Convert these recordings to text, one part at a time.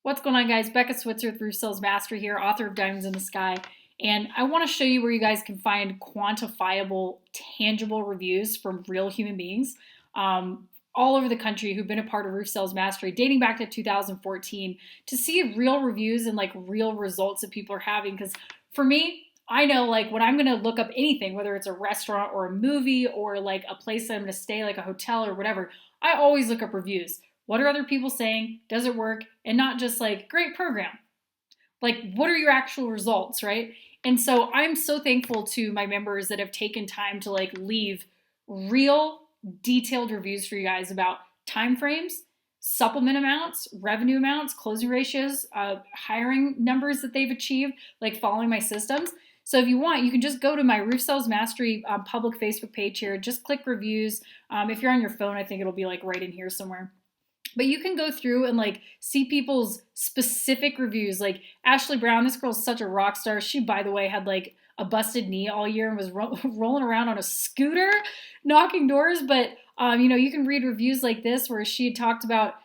What's going on, guys? Becca Switzer with Roof Sales Mastery here, author of Diamonds in the Sky. And I want to show you where you guys can find quantifiable, tangible reviews from real human beings all over the country who've been a part of Roof Sales Mastery dating back to 2014 to see real reviews and like real results that people are having. Because for me, I know like when I'm going to look up anything, whether it's a restaurant or a movie or like a place that I'm going to stay, like a hotel or whatever, I always look up reviews. What are other people saying? Does it work? And not just like, great program. Like, what are your actual results, right? And so I'm so thankful to my members that have taken time to like leave real detailed reviews for you guys about timeframes, supplement amounts, revenue amounts, closing ratios, hiring numbers that they've achieved, like following my systems. So if you want, you can just go to my Roof Sales Mastery public Facebook page here. Just click reviews. If you're on your phone, I think it'll be like right in here somewhere. But you can go through and like see people's specific reviews. Like Ashley Brown, this girl's such a rock star. She, by the way, had like a busted knee all year and was rolling around on a scooter, knocking doors. But you can read reviews like this where she had talked about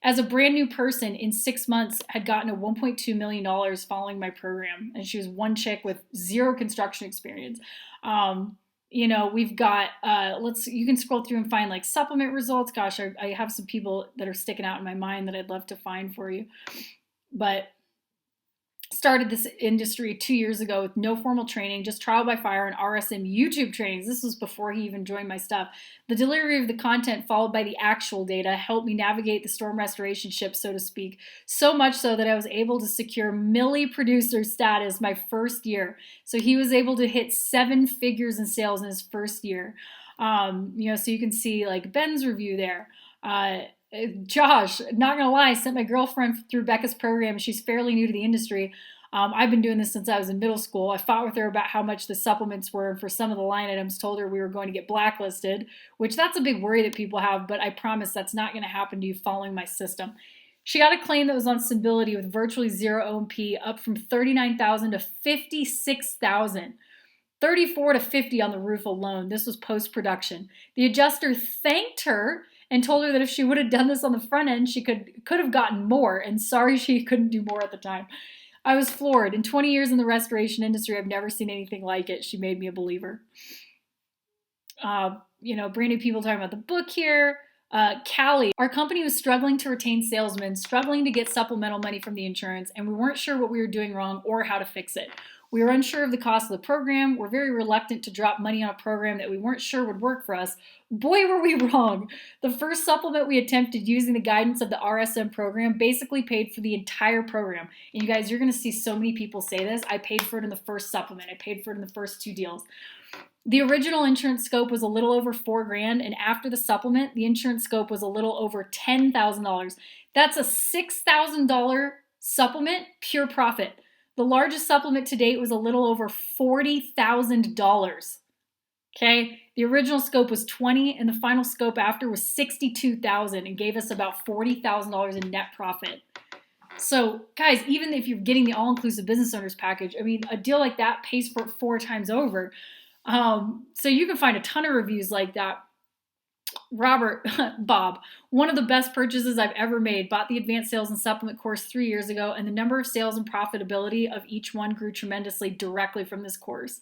as a brand new person in 6 months had gotten a $1.2 million following my program, and she was one chick with zero construction experience. We've got you can scroll through and find like supplement results. Gosh, I have some people that are sticking out in my mind that I'd love to find for you. But started this industry 2 years ago with no formal training, just trial by fire and RSM YouTube trainings. This was before he even joined my stuff. The delivery of the content followed by the actual data helped me navigate the storm restoration ship, so to speak, so much so that I was able to secure Millie producer status my first year. So he was able to hit 7 figures in sales in his first year. So you can see like Ben's review there. Josh, not gonna lie, I sent my girlfriend through Becca's program. She's fairly new to the industry. I've been doing this since I was in middle school. I fought with her about how much the supplements were, and for some of the line items told her we were going to get blacklisted, which that's a big worry that people have, but I promise that's not going to happen to you following my system. She got a claim that was on stability with virtually zero OMP, up from 39,000 to 56,000. 34 to 50 on the roof alone. This was post-production. The adjuster thanked her and told her that if she would have done this on the front end, she could have gotten more, and sorry she couldn't do more at the time. I was floored. In 20 years in the restoration industry, I've never seen anything like it. She made me a believer. Brand new people talking about the book here. Callie, our company was struggling to retain salesmen, struggling to get supplemental money from the insurance, and we weren't sure what we were doing wrong or how to fix it. We were unsure of the cost of the program. We're very reluctant to drop money on a program that we weren't sure would work for us. Boy, were we wrong. The first supplement we attempted using the guidance of the RSM program basically paid for the entire program. And you guys, you're going to see so many people say this. I paid for it in the first supplement. I paid for it in the first 2 deals. The original insurance scope was a little over $4,000, and after the supplement, the insurance scope was a little over $10,000. That's a $6,000 supplement, pure profit. The largest supplement to date was a little over $40,000. Okay, the original scope was 20, and the final scope after was 62,000, and gave us about $40,000 in net profit. So, guys, even if you're getting the all-inclusive business owners package, I mean, a deal like that pays for it 4 times over. So you can find a ton of reviews like that. Robert, Bob, one of the best purchases I've ever made, bought the advanced sales and supplement course 3 years ago, and the number of sales and profitability of each one grew tremendously directly from this course.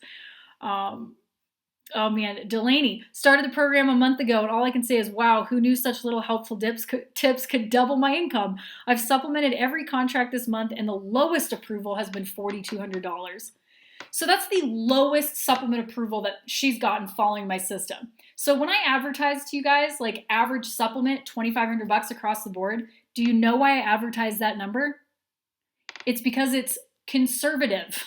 Oh man, Delaney started the program a month ago, and all I can say is, wow, who knew such little helpful tips could double my income? I've supplemented every contract this month, and the lowest approval has been $4,200. So that's the lowest supplement approval that she's gotten following my system. So when I advertise to you guys, like average supplement, $2,500 across the board, do you know why I advertise that number? It's because it's conservative.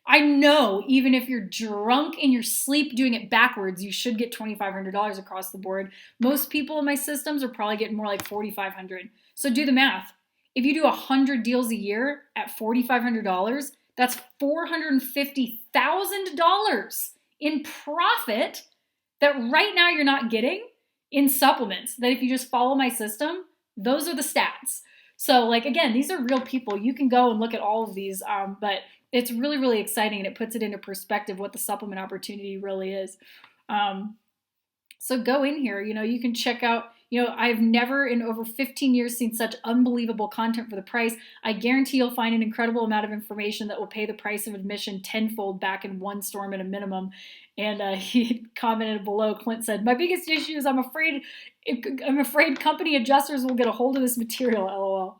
I know even if you're drunk in your sleep doing it backwards, you should get $2,500 across the board. Most people in my systems are probably getting more like $4,500. So do the math. If you do 100 deals a year at $4,500, that's $450,000 in profit that right now you're not getting in supplements. That if you just follow my system, those are the stats. So like, again, these are real people. You can go and look at all of these, but it's really, really exciting, and it puts it into perspective what the supplement opportunity really is. So go in here, you can check out I've never in over 15 years seen such unbelievable content for the price. I guarantee you'll find an incredible amount of information that will pay the price of admission tenfold back in one storm at a minimum. And he commented below, Clint said, my biggest issue is I'm afraid company adjusters will get a hold of this material, LOL.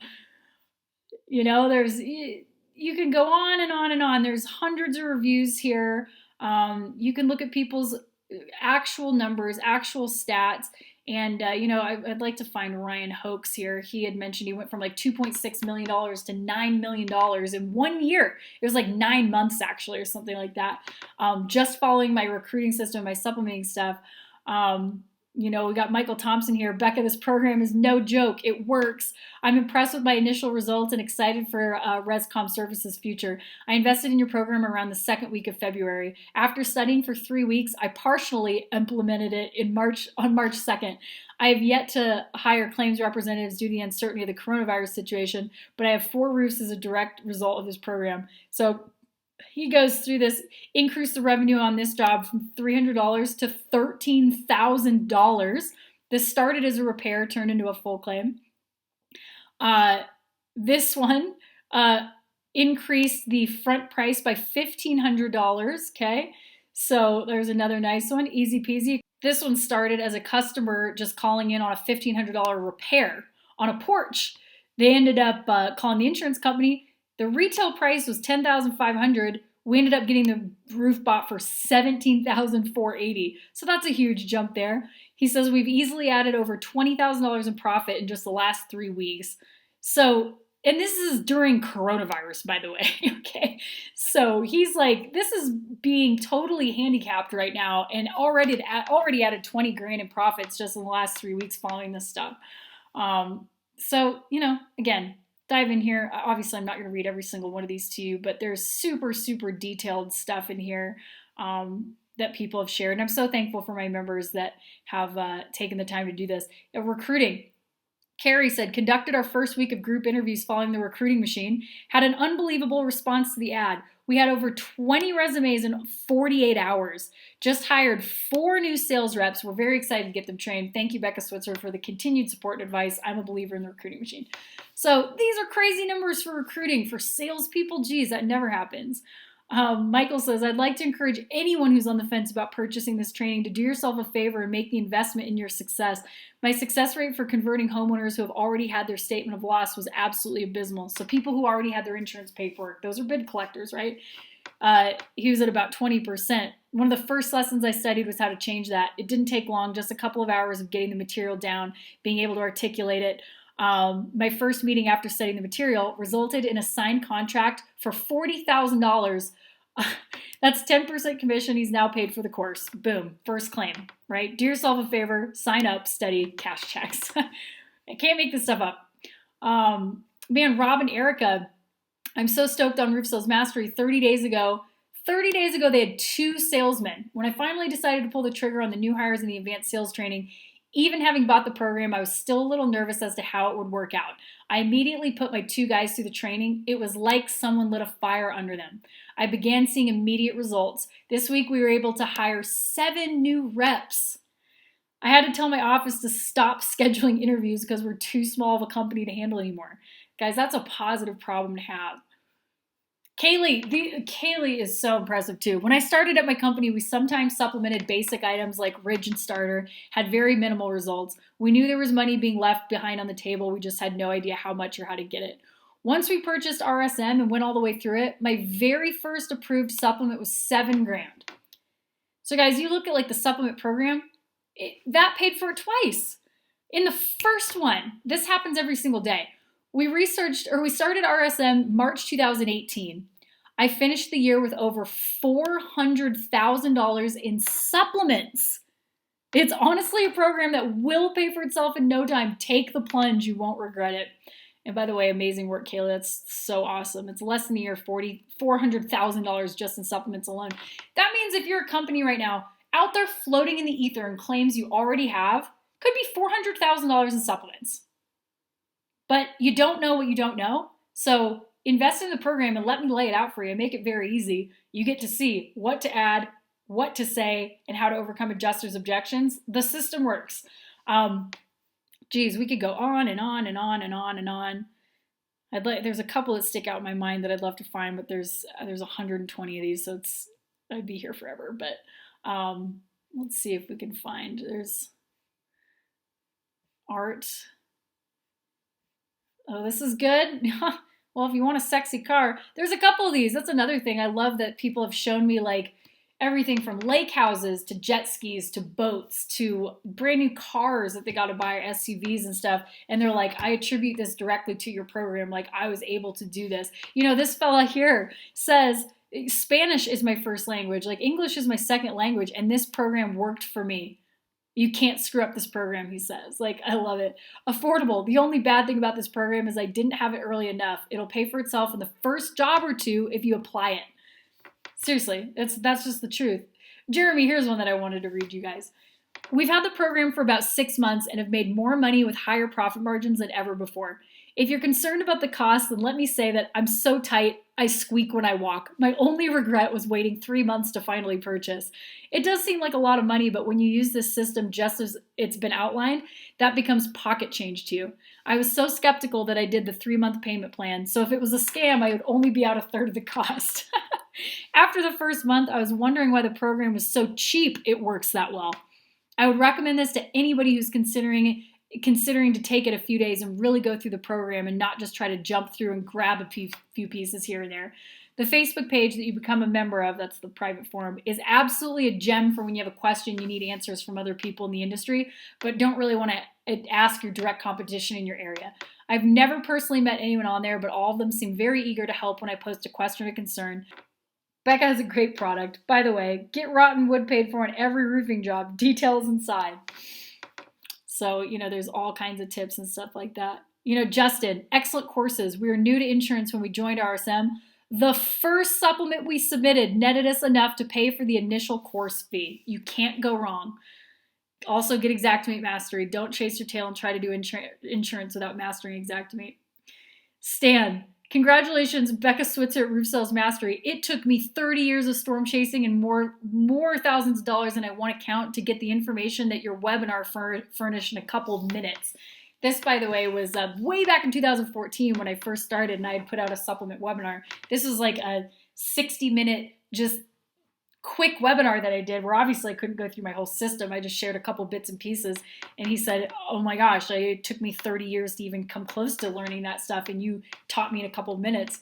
You can go on and on and on. There's hundreds of reviews here. You can look at people's actual numbers, actual stats. And, I'd like to find Ryan Hoax here. He had mentioned he went from like $2.6 million to $9 million in 1 year. It was like 9 months actually, or something like that. Just following my recruiting system, my supplementing stuff. We got Michael Thompson here. Becca, this program is no joke. It works. I'm impressed with my initial results and excited for ResCom Services' future. I invested in your program around the second week of February. After studying for 3 weeks, I partially implemented it on March 2nd. I have yet to hire claims representatives due to the uncertainty of the coronavirus situation, but I have 4 roofs as a direct result of this program. So he goes through this, increase the revenue on this job from $300 to $13,000. This started as a repair, turned into a full claim. This one increased the front price by $1,500. Okay, so there's another nice one, easy peasy. This one started as a customer just calling in on a $1,500 repair on a porch. They ended up calling the insurance company. The retail price was $10,500. We ended up getting the roof bought for $17,480. So that's a huge jump there. He says we've easily added over $20,000 in profit in just the last 3 weeks. So, and this is during coronavirus, by the way. Okay. So he's like, this is being totally handicapped right now, and already added 20 grand in profits just in the last 3 weeks following this stuff. So, again, dive in here. Obviously, I'm not going to read every single one of these to you, but there's super, super detailed stuff in here that people have shared. And I'm so thankful for my members that have taken the time to do this. Recruiting. Carrie said, conducted our first week of group interviews following the recruiting machine, had an unbelievable response to the ad. We had over 20 resumes in 48 hours. Just hired 4 new sales reps. We're very excited to get them trained. Thank you, Becca Switzer, for the continued support and advice. I'm a believer in the recruiting machine. So these are crazy numbers for recruiting. For salespeople, geez, that never happens. Michael says, I'd like to encourage anyone who's on the fence about purchasing this training to do yourself a favor and make the investment in your success. My success rate for converting homeowners who have already had their statement of loss was absolutely abysmal. So people who already had their insurance paperwork, those are bid collectors, right? He was at about 20%. One of the first lessons I studied was how to change that. It didn't take long, just a couple of hours of getting the material down, being able to articulate it. My first meeting after studying the material resulted in a signed contract for $40,000. That's 10% commission. He's now paid for the course. Boom. First claim, right? Do yourself a favor, sign up, study, cash checks. I can't make this stuff up. Rob and Erica, I'm so stoked on Roof Sales Mastery. 30 days ago, they had 2 salesmen. When I finally decided to pull the trigger on the new hires in the advanced sales training, even having bought the program, I was still a little nervous as to how it would work out. I immediately put my 2 guys through the training. It was like someone lit a fire under them. I began seeing immediate results. This week, we were able to hire 7 new reps. I had to tell my office to stop scheduling interviews because we're too small of a company to handle anymore. Guys, that's a positive problem to have. Kaylee is so impressive too. When I started at my company, we sometimes supplemented basic items like Ridge and Starter, had very minimal results. We knew there was money being left behind on the table. We just had no idea how much or how to get it. Once we purchased RSM and went all the way through it, my very first approved supplement was $7 grand. So guys, you look at like the supplement program, that paid for it twice. In the first one, this happens every single day. We started RSM March 2018. I finished the year with over $400,000 in supplements. It's honestly a program that will pay for itself in no time. Take the plunge. You won't regret it. And by the way, amazing work, Kayla. That's so awesome. It's less than a year, $400,000 just in supplements alone. That means if you're a company right now out there floating in the ether and claims you already have, could be $400,000 in supplements. But you don't know what you don't know. So invest in the program and let me lay it out for you. Make it very easy. You get to see what to add, what to say, and how to overcome adjusters' objections. The system works. Geez, we could go on and on and on and on and on. There's a couple that stick out in my mind that I'd love to find, but there's 120 of these, so I'd be here forever. But let's see if we can find. There's art. Oh, this is good. Well, if you want a sexy car, there's a couple of these. That's another thing. I love that people have shown me like everything from lake houses to jet skis to boats to brand new cars that they got to buy, or SUVs and stuff. And they're like, I attribute this directly to your program. Like, I was able to do this. You know, this fella here says, Spanish is my first language. Like, English is my second language. And this program worked for me. You can't screw up this program, he says. Like, I love it. Affordable. The only bad thing about this program is I didn't have it early enough. It'll pay for itself in the first job or two if you apply it. Seriously, that's just the truth. Jeremy, here's one that I wanted to read you guys. We've had the program for about 6 months and have made more money with higher profit margins than ever before. If you're concerned about the cost, then let me say that I'm so tight, I squeak when I walk. My only regret was waiting 3 months to finally purchase. It does seem like a lot of money, but when you use this system just as it's been outlined, that becomes pocket change to you. I was so skeptical that I did the 3-month payment plan, so if it was a scam, I would only be out a third of the cost. After the first month, I was wondering why the program was so cheap it works that well. I would recommend this to anybody who's considering to take it a few days and really go through the program and not just try to jump through and grab a few pieces here and there. The Facebook page that you become a member of, that's the private forum, is absolutely a gem for when you have a question you need answers from other people in the industry, but don't really want to ask your direct competition in your area. I've never personally met anyone on there, but all of them seem very eager to help when I post a question or concern. Becca has a great product. By the way, get rotten wood paid for on every roofing job. Details inside. So, there's all kinds of tips and stuff like that. Justin, excellent courses. We were new to insurance when we joined RSM. The first supplement we submitted netted us enough to pay for the initial course fee. You can't go wrong. Also, get Xactimate Mastery. Don't chase your tail and try to do insurance without mastering Xactimate. Stan, congratulations, Becca Switzer at Roof Sales Mastery. It took me 30 years of storm chasing and more thousands of dollars than I want to count to get the information that your webinar furnished in a couple of minutes. This, by the way, was way back in 2014 when I first started and I had put out a supplement webinar. This was like a 60-minute just quick webinar that I did where obviously I couldn't go through my whole system. I just shared a couple bits and pieces. And he said, oh my gosh, it took me 30 years to even come close to learning that stuff. And you taught me in a couple of minutes.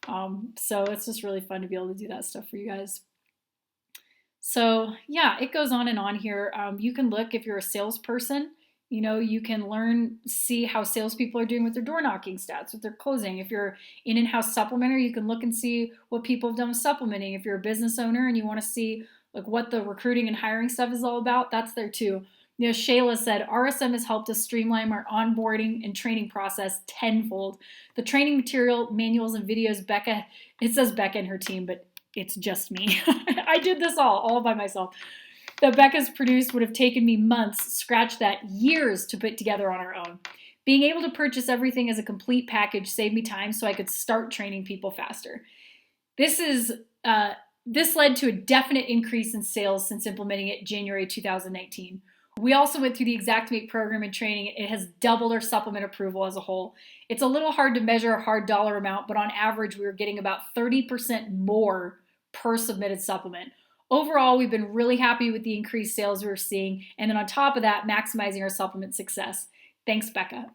So it's just really fun to be able to do that stuff for you guys. So yeah, it goes on and on here. You can look if you're a salesperson. You can see how salespeople are doing with their door knocking stats, with their closing. If you're an in-house supplementer, you can look and see what people have done with supplementing. If you're a business owner and you want to see like what the recruiting and hiring stuff is all about, that's there too. Shayla said, RSM has helped us streamline our onboarding and training process tenfold. The training material, manuals, and videos, it says Becca and her team, but it's just me. I did this all by myself. That Becca's produced would have taken me months, scratch that, years to put together on our own. Being able to purchase everything as a complete package saved me time so I could start training people faster. This led to a definite increase in sales since implementing it January 2019. We also went through the Xactimate program and training. It has doubled our supplement approval as a whole. It's a little hard to measure a hard dollar amount, but on average, we were getting about 30% more per submitted supplement. Overall, we've been really happy with the increased sales we're seeing, and then on top of that, maximizing our supplement success. Thanks, Becca.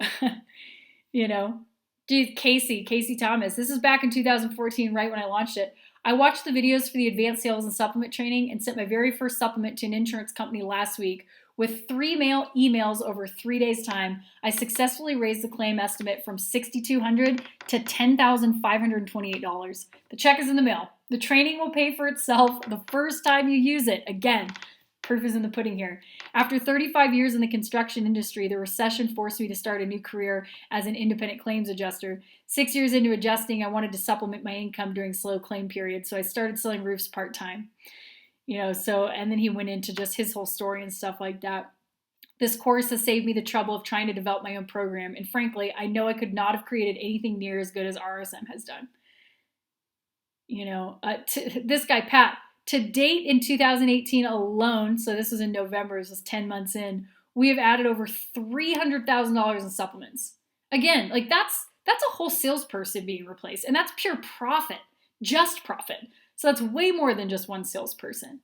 Casey Thomas. This is back in 2014, right when I launched it. I watched the videos for the advanced sales and supplement training and sent my very first supplement to an insurance company last week. With 3 emails over 3 days' time, I successfully raised the claim estimate from $6,200 to $10,528. The check is in the mail. The training will pay for itself the first time you use it. Again, proof is in the pudding here. After 35 years in the construction industry, the recession forced me to start a new career as an independent claims adjuster. 6 years into adjusting, I wanted to supplement my income during slow claim periods, so I started selling roofs part-time. And then he went into just his whole story and stuff like that. This course has saved me the trouble of trying to develop my own program, and frankly, I know I could not have created anything near as good as RSM has done. This guy, Pat, to date in 2018 alone, so this was in November, this was 10 months in, we have added over $300,000 in supplements. Again, like that's a whole salesperson being replaced, and that's pure profit, just profit. So that's way more than just one salesperson.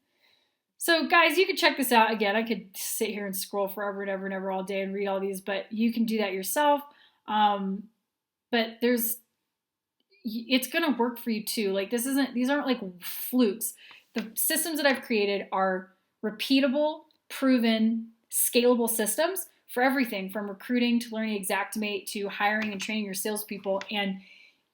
So guys, you can check this out. Again, I could sit here and scroll forever and ever and ever all day and read all these, but you can do that yourself. But it's gonna work for you too. Like these aren't like flukes. The systems that I've created are repeatable, proven, scalable systems for everything from recruiting to learning Xactimate to hiring and training your salespeople. And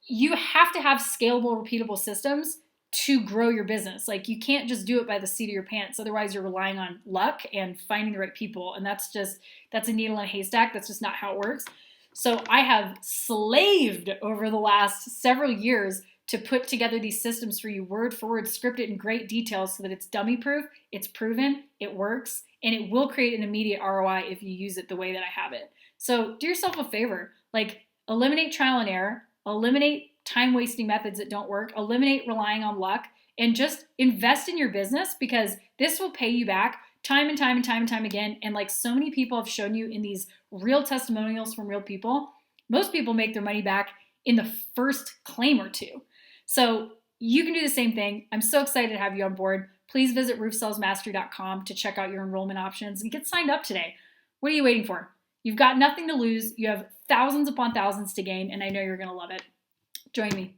you have to have scalable, repeatable systems to grow your business. Like you can't just do it by the seat of your pants. Otherwise you're relying on luck and finding the right people. And that's a needle in a haystack. That's just not how it works. So I have slaved over the last several years to put together these systems for you, word for word, scripted in great detail so that it's dummy proof, it's proven, it works, and it will create an immediate ROI if you use it the way that I have it. So do yourself a favor, like eliminate trial and error, eliminate time-wasting methods that don't work, eliminate relying on luck, and just invest in your business because this will pay you back time and time and time and time again. And like so many people have shown you in these real testimonials from real people, most people make their money back in the first claim or two. So you can do the same thing. I'm so excited to have you on board. Please visit roofsalesmastery.com to check out your enrollment options and get signed up today. What are you waiting for? You've got nothing to lose. You have thousands upon thousands to gain, and I know you're going to love it. Join me.